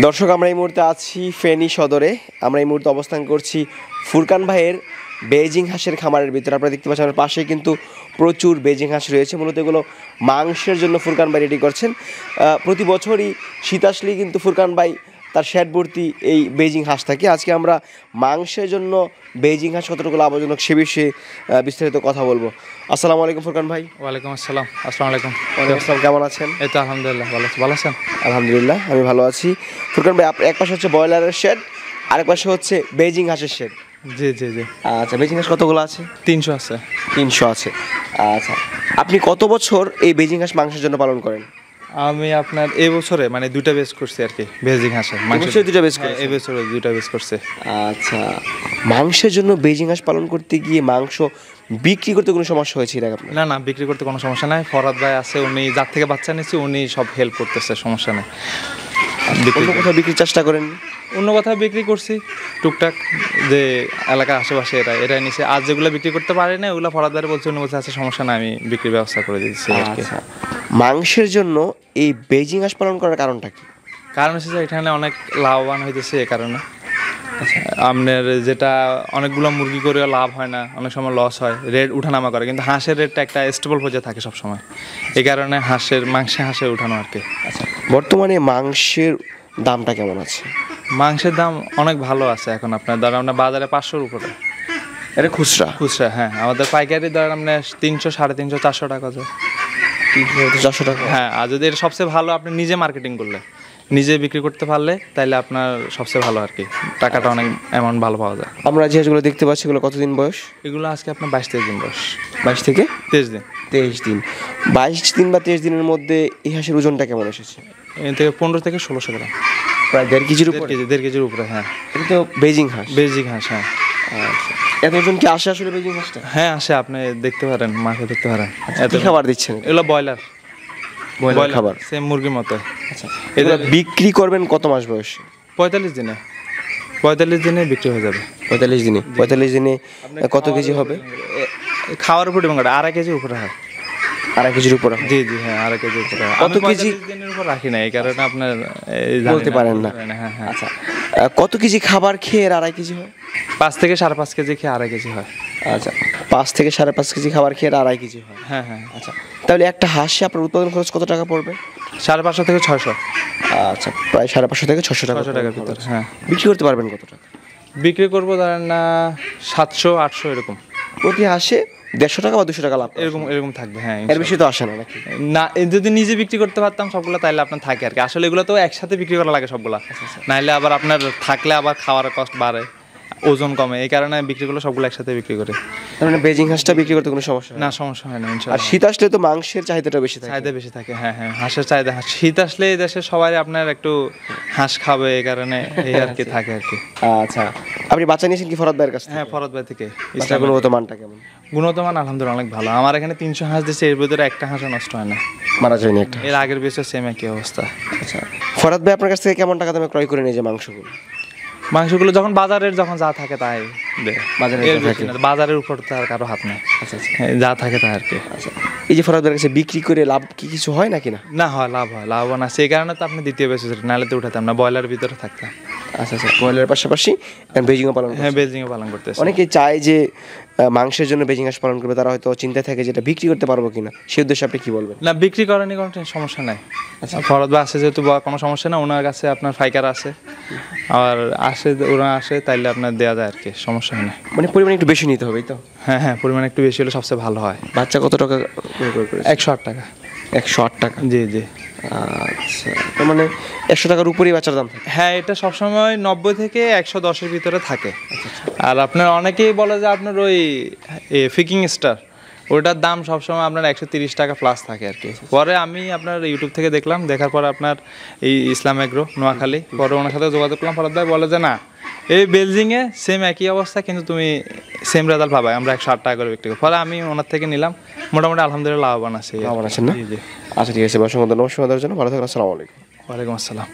দর্শক, আমরা এই মুহূর্তে আছি ফেনী সদরে। আমরা এই মুহূর্তে অবস্থান করছি ফুরকান ভাইয়ের বেজিং হাঁসের খামারের ভিতরে। আপনারা দেখতে পাচ্ছেন আমার পাশে কিন্তু প্রচুর বেজিং হাঁস রয়েছে। মূলত এগুলো মাংসের জন্য ফুরকান ভাই রেডি করছেন। প্রতি বছরই শীত আসলেই কিন্তু ফুরকান ভাই তার শেড ভর্তি এই বেজিং হাঁস থাকে। আজকে আমরা মাংসের জন্য বেজিং হাঁস কতটুকু লাভজনক সে বিষয়ে বিস্তারিত কথা বলবো। আসসালামু আলাইকুম ফুরকান ভাই। ওয়ালাইকুম আসসালাম। আসসালামু আলাইকুম। ওয়ালাইকুম আসসালাম, কেমন আছেন? এই তো আলহামদুলিল্লাহ ভালো আছেন? আলহামদুলিল্লাহ, আমি ভালো আছি। ফুরকান ভাই, এক পাশে হচ্ছে ব্রয়লারের শেড, আরেক পাশে হচ্ছে বেজিং হাঁসের শেড। জি জি জি। আচ্ছা, বেজিং হাঁস কতগুলো আছে? 300 আছে। 300 আছে। আচ্ছা, আপনি কত বছর এই বেজিং হাঁস মাংসের জন্য পালন করেন? আমি আপনার এই বছরে মানে 2টা বেচ করছি আর কি, বেজিং হাঁসের মাংসের 2টা বেচ করেন? এই বছরে 2টা বেচ করছে। আচ্ছা, মাংসের জন্য বেজিং হাঁস পালন করতে গিয়ে মাংস বিক্রি করতে কোনো সমস্যা হয়েছিল আপনার? না না, বিক্রি করতে কোনো সমস্যা নাই। ফরাদ ভাই আছে, উনি যার থেকে বাচ্চা নিচ্ছি উনি সব হেল্প করতেছে, সমস্যা নেই। অন্য কোথাও বিক্রির চেষ্টা করেন? অন্য কোথাও বিক্রি করছি টুকটাক, যে এলাকার আশেপাশে এরাই নিছে। আজ যেগুলো বিক্রি করতে পারে না ওগুলো ফরাদ ভাই বলছে, উনি বলছে আচ্ছা সমস্যা নাই, আমি বিক্রির ব্যবস্থা করে দিচ্ছি আর কি। আচ্ছা, মাংসের জন্য এই বেজিং হাঁস পালন করার কারণটা কি? কারণ হচ্ছে যে এখানে অনেক লাভবান হইতেছে এই কারণে। আপনার যেটা অনেকগুলো মুরগি করেও লাভ হয় না, অনেক সময় লস হয়, রেট উঠানামা করে, কিন্তু হাঁসের রেটটা একটা স্টেবল পর্যায়ে থাকে সবসময়। এই কারণে হাঁসের উঠানো আর কি। আচ্ছা, বর্তমানে মাংসের দামটা কেমন আছে? মাংসের দাম অনেক ভালো আছে এখন। আপনার ধরেন আপনার বাজারে 500-র উপরে। এটা খুচরা? খুচরা, হ্যাঁ। আমাদের পাইকারি ধরেন আপনার 300, 350, 400 টাকা যায়। 400 টাকা? হ্যাঁ, আর যদি এটা সবচেয়ে ভালো আপনি নিজে মার্কেটিং করলে, নিজে বিক্রি করতে পারলে, তাহলে আপনার সবচেয়ে ভালো আর কি, টাকাটা অনেক অ্যামাউন্ট ভালো পাওয়া যায়। আমরা যে হাঁসগুলো দেখতে পাচ্ছি এগুলো কতদিন বয়স? এগুলো আজকে আপনার 22-23 দিন বয়স। 22 থেকে 23 দিন। 23 দিন। 22 দিন বা 23 দিনের মধ্যে এই হাঁসের ওজনটা কেমন এসেছে? এর থেকে 15 থেকে 1600 গ্রাম। প্রায় 1.5 কেজির উপরে? 1.5 কেজির উপরে, হ্যাঁ। এটা তো বেজিং হাঁস? বেজিং হাঁস, হ্যাঁ। আচ্ছা, এত ওজন কি আসে আসলে বেজিং হাঁসটা? হ্যাঁ আসে, আপনি দেখতে পারেন, মাকে দেখতে পারেন। কি খাবার দিচ্ছেন? এগুলো ব্রয়লার খাবার? সেম মুরগির মতো। আচ্ছা, এগুলো বিক্রি করবেন কত মাস বয়সে? 45 দিনে। 45 দিনে বিক্রি হয়ে যাবে। 45 দিনে? 45 দিনে কত কেজি হবে? খাওয়ার উপর ডিপেন্ড করে, 2.5 কেজির উপরে হয়। 2.5 কেজির উপরে? জি জি, হ্যাঁ, 2.5 কেজির উপরে। কত কেজি? 45 দিনের উপর রাখি না, এই কারণে আপনার বলতে পারেন না। হ্যাঁ হ্যাঁ। আচ্ছা, কত কেজি খাবার খেয়ে 2.5 কেজি হয়? 5 থেকে 5.5 কেজি খেয়ে 2.5 কেজি হয়। আচ্ছা, 5 থেকে 5.5 কেজি খাবার খেয়ে 2.5 কেজি হয়? হ্যাঁ হ্যাঁ। আচ্ছা, তাহলে একটা হাঁসে আপনার উৎপাদন খরচ কত টাকা পড়বে? 550 থেকে 600। আচ্ছা, প্রায় 550 থেকে 600 টাকা। 600 টাকার ভিতরে, হ্যাঁ। বিক্রি করতে পারবেন কত টাকা? বিক্রি করবো ধরেন না 700-800 এরকম। প্রতি হাঁসে 150 টাকা বা 200 টাকা লাভ? এরকম থাকবে, হ্যাঁ। এর বেশি তো আসে না নাকি? না, যদি নিজে বিক্রি করতে পারতাম সবগুলো, তাহলে আপনার থাকে আর কি। আসলে এগুলো তো একসাথে বিক্রি করা লাগে সবগুলা, নাহলে আবার আপনার থাকলে আবার খাওয়ার কষ্ট বাড়ে, ওজন কমে। এই কারণে বিক্রি করলে সবগুলো একসাথে বিক্রি করে। তার মানে বেজিং হাঁসটা বিক্রি করতে কোনো সমস্যা না, সমস্যা হয় না আর ইনশাআল্লাহ। শীত আসলে তো মাংসের চাহিদাটা বেশি থাকে? চাহিদা বেশি থাকে, হ্যাঁ হ্যাঁ। হাঁসের চাহিদা, শীত আসলে এই দেশে সবাই আপনার একটু হাঁস খাবে, এই কারণে এই আর কি থাকে আর কি। আচ্ছা, আপনি বাচ্চা নিয়েছেন কি ফরাদ ভাইয়ের কাছ থেকে? হ্যাঁ, ফরাদ ভাই থেকে। বাচ্চার গুণগত মানটা কেমন? গুণগত মান আলহামদুলিল্লাহ অনেক ভালো। আমার এখানে 300 হাঁস দিচ্ছে, এর ভিতরে একটা হাঁসও নষ্ট হয় না, মারা যায়নি একটা? এর আগের বেশি সেম একই অবস্থা। আচ্ছা, ফরাদ ভাই আপনার কাছ থেকে কেমন টাকা দামে ক্রয় করে নিয়ে যায় মাংসগুলো? মাংসগুলো যখন যা থাকে তাই দেয়। বাজারে বাজারের উপর তার কারো হাত নেই। আচ্ছা আচ্ছা, যা থাকে তাই আর কি। আচ্ছা, এই যে ফরাদ ভাইয়ের কাছে বিক্রি করে লাভ কি কিছু হয় নাকি না? না, হয়, লাভ হয়, লাভবান আছে। এই কারণে তো আপনি দ্বিতীয় বেশি, নাহলে তো উঠাতাম না, ব্রয়লারের ভিতরে থাকতাম। আচ্ছা আচ্ছা, ব্রয়লারের পাশাপাশি বেজিংও পালন? হ্যাঁ, বেজিংও পালন করতেছে। অনেকে চায় যে মাংসের জন্য বেজিং হাঁস পালন করবে, তারা হয়তো চিন্তায় থাকে যেটা বিক্রি করতে পারবো কিনা, সেই উদ্দেশ্যে আপনি কি বলবেন? না, বিক্রি করেনি কোনো সমস্যা নাই। আচ্ছা, ফরদ ভাই আছে যেহেতু, কোনো সমস্যা না, ওনার কাছে আপনার ফাইকার আছে, আর ওরা আসে, তাইলে আপনার দেওয়া যায় আর কি, সমস্যা হয় না। মানে পরিমাণ একটু বেশি নিতে হবে তো? হ্যাঁ হ্যাঁ, পরিমাণ একটু বেশি হলে সবচেয়ে ভালো হয়। বাচ্চা কত টাকা? 108 টাকা। 108 টাকা? জি জি। আচ্ছা, তার মানে 100 টাকার উপরেই বাচ্চার দাম থাকে? হ্যাঁ, এটা সবসময় 90 থেকে 110-এর ভিতরে থাকে। আর আপনার অনেকেই বলে যে আপনার ওই ফিকিং স্টার, ওটার দাম সবসময় আপনার 130 টাকা প্লাস থাকে আর কি। পরে আমি আপনার ইউটিউব থেকে দেখলাম, দেখার পরে আপনার এই ইসলাম এগ্রো নোয়াখালী, পরে ওনার সাথে যোগাযোগ করলাম। ফরাদ ভাই বলে যে না, এই বেলজিংয়ে সেম একই অবস্থা, কিন্তু তুমি সেম রেজাল্ট পাবে, আমরা 108 টাকা করে বিক্রি করি। পরে আমি ওনার থেকে নিলাম, মোটামুটি আলহামদুলিল্লাহ লাভবান আছে। লাভবান আছেন না? জি জি। আচ্ছা, ঠিক আছে, অসংখ্য ধন্যবাদ সময় দেওয়ার জন্য। ভালো থাকুন। আসসালামু আলাইকুম। ওয়ালাইকুম আসসালাম।